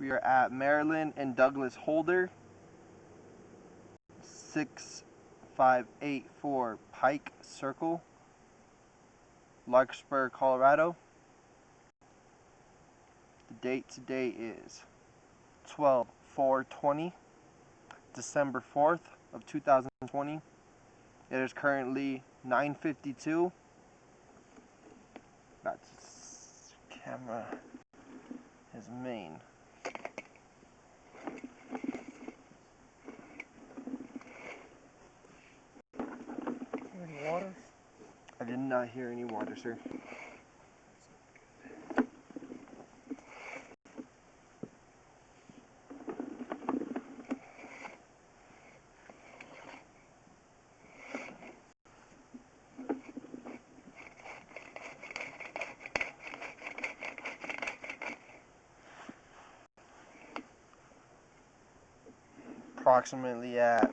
We are at Maryland and Douglas Holder, 6584 Pike Circle, Larkspur, Colorado. The date today is 12/4/20, December 4th of 2020. It is currently 9:52. That's camera is main. Any water? I did not hear any water, sir. Approximately at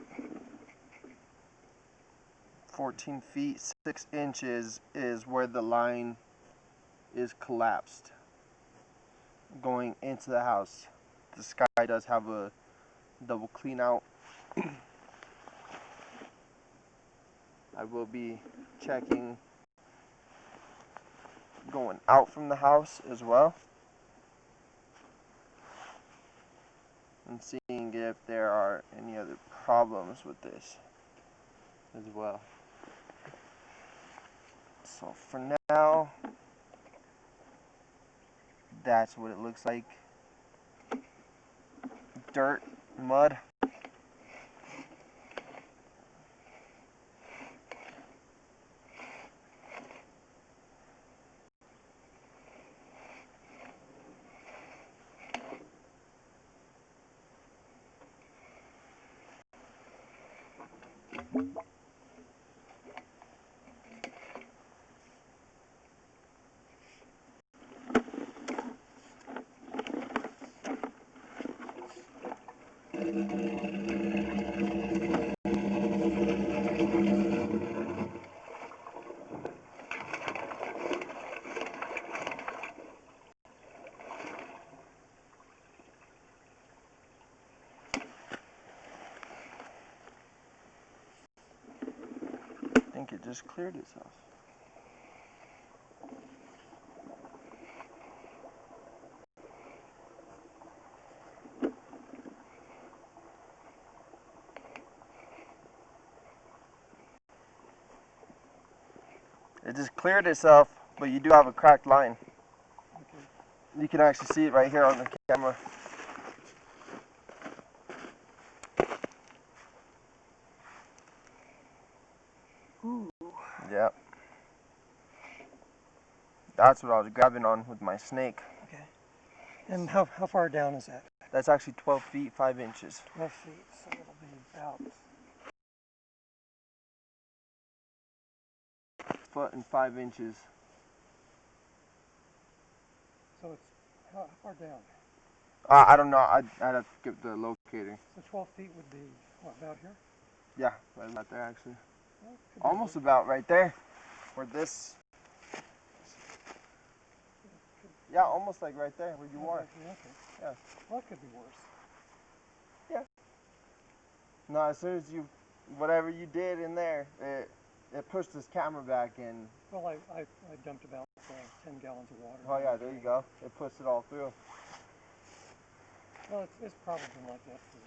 14 feet 6 inches is where the line is collapsed going into the house. The sky does have a double clean out. I will be checking going out from the house as well and seeing if there are any other problems with this as well. So for now, that's what it looks like. Dirt, mud. I think it just cleared itself. It just cleared itself, but you do have a cracked line. Okay. You can actually see it right here on the camera. Ooh. Yep. That's what I was grabbing on with my snake. Okay. And how far down is that? That's actually 12 feet 5 inches. 12 feet, so it'll be about Foot and 5 inches. so it's how far down? I don't know. I'd have to get the locator. So 12 feet would be what, about here? Yeah, right about there actually. Well, could be Almost about right there. Where this. Yeah, almost like right there where you are. Okay. Yeah. Well, it could be worse. Yeah. No, as soon as you, whatever you did in there, it pushed this camera back in. Well, I dumped about 10 gallons of water. Oh yeah, there you go. It pushed it all through. Well, it's probably been like that for